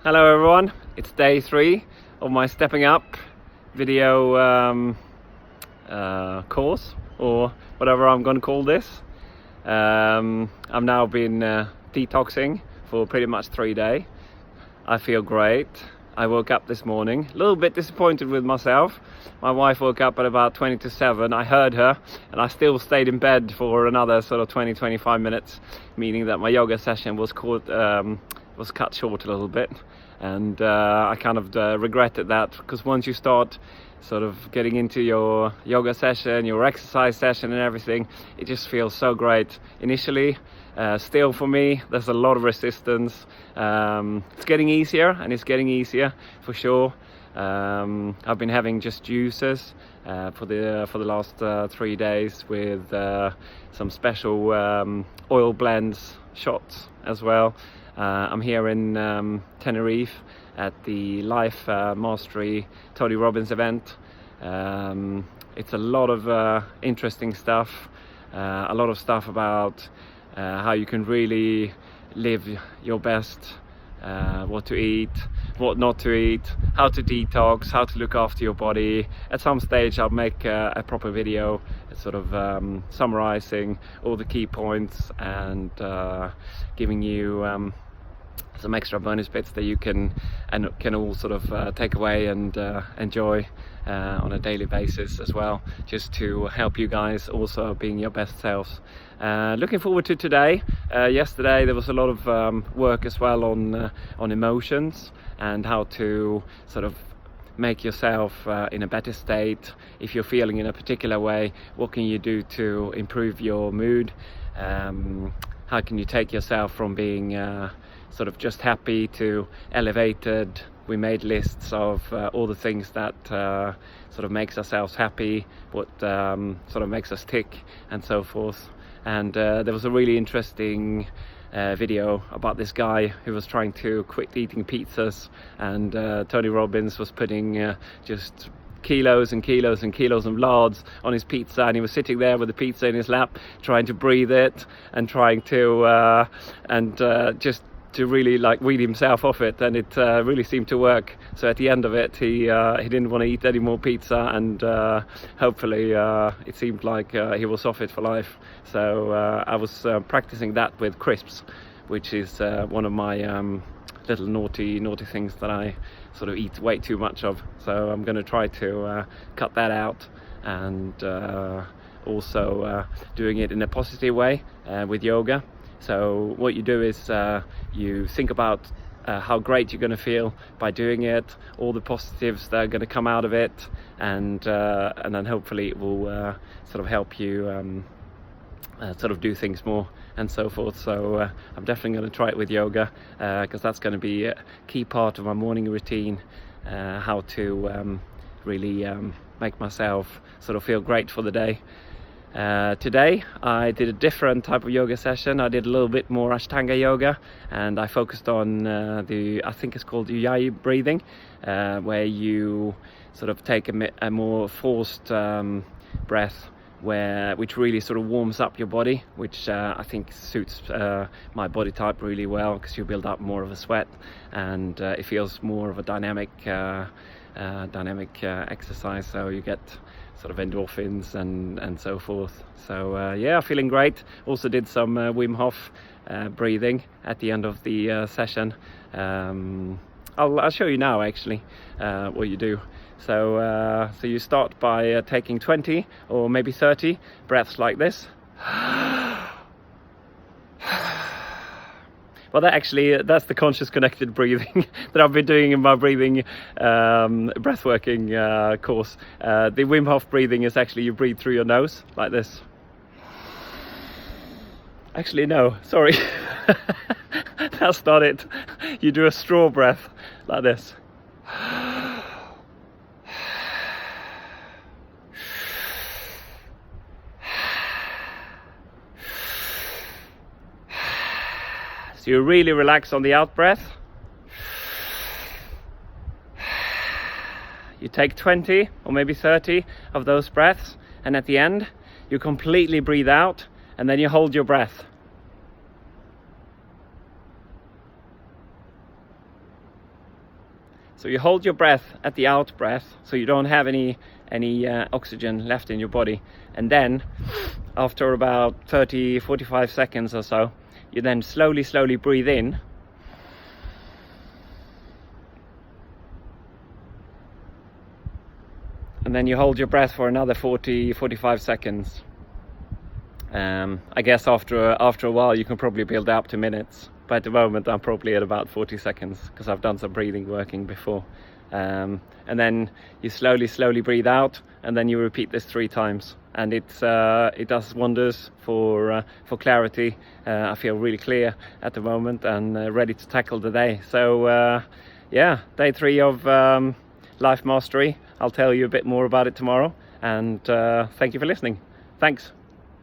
Hello everyone, it's day 3 of my stepping up video course, or whatever I'm going to call this. I've now been detoxing for pretty much 3 days. I feel great. I woke up this morning a little bit disappointed with myself. My wife woke up at about 20 to 7. I heard her and I still stayed in bed for another sort of 20-25 minutes, meaning that my yoga session was cut short a little bit. And I kind of regretted that, because once you start sort of getting into your yoga session, your exercise session and everything, it just feels so great. Initially, still for me, there's a lot of resistance. It's getting easier, and it's getting easier for sure. I've been having just juices for the last 3 days, with some special oil blends shots as well. I'm here in Tenerife at the Life Mastery Tony Robbins event. It's a lot of interesting stuff, a lot of stuff about how you can really live your best, what to eat, what not to eat, how to detox, how to look after your body. At some stage I'll make a proper video sort of summarizing all the key points and giving you some extra bonus bits that you can all sort of take away and enjoy on a daily basis as well, just to help you guys also being your best selves. Looking forward to today. Yesterday there was a lot of work as well on emotions and how to sort of make yourself in a better state. If you're feeling in a particular way, what can you do to improve your mood? How can you take yourself from being sort of just happy to elevated? We made lists of all the things that sort of makes ourselves happy, what sort of makes us tick, and so forth. And there was a really interesting video about this guy who was trying to quit eating pizzas, and Tony Robbins was putting just kilos and kilos and kilos of lards on his pizza, and he was sitting there with the pizza in his lap, trying to breathe it and trying to just to really like weed himself off it, and it really seemed to work. So at the end of it, he didn't want to eat any more pizza, and hopefully it seemed like he was off it for life. So I was practicing that with crisps, which is one of my little naughty things that I sort of eat way too much of. So I'm going to try to cut that out, and also doing it in a positive way with yoga. So what you do is you think about how great you're going to feel by doing it, all the positives that are going to come out of it, and then hopefully it will sort of help you sort of do things more and so forth. So I'm definitely going to try it with yoga, because that's going to be a key part of my morning routine, how to really make myself sort of feel great for the day. Today I did a different type of yoga session. I did a little bit more Ashtanga yoga, and I focused on I think it's called Ujjayi breathing, where you sort of take a more forced breath, which really sort of warms up your body, which I think suits my body type really well, because you build up more of a sweat, and it feels more of a dynamic exercise, so you get sort of endorphins and so forth. So yeah, feeling great. Also did some Vim Hoff breathing at the end of the session. I'll show you now actually what you do. So you start by taking 20 or maybe 30 breaths like this. Well, that's the conscious connected breathing that I've been doing in my breathing breathworking course. The Vim Hof breathing is actually you breathe through your nose like this. Actually, no, sorry. That's not it. You do a straw breath like this. So you really relax on the out breath. You take 20 or maybe 30 of those breaths, and at the end you completely breathe out, and then you hold your breath. So you hold your breath at the out breath, so you don't have any oxygen left in your body, and then after about 30-45 seconds or so, you then slowly breathe in, and then you hold your breath for another 40-45 seconds. I guess after a while you can probably build up to minutes, but at the moment I'm probably at about 40 seconds because I've done some breathing working before. And then you slowly breathe out, and then you repeat this 3 times, and it does wonders for clarity. I feel really clear at the moment and ready to tackle the day. So yeah, day 3 of Life Mastery. I'll tell you a bit more about it tomorrow, and thank you for listening. Thanks.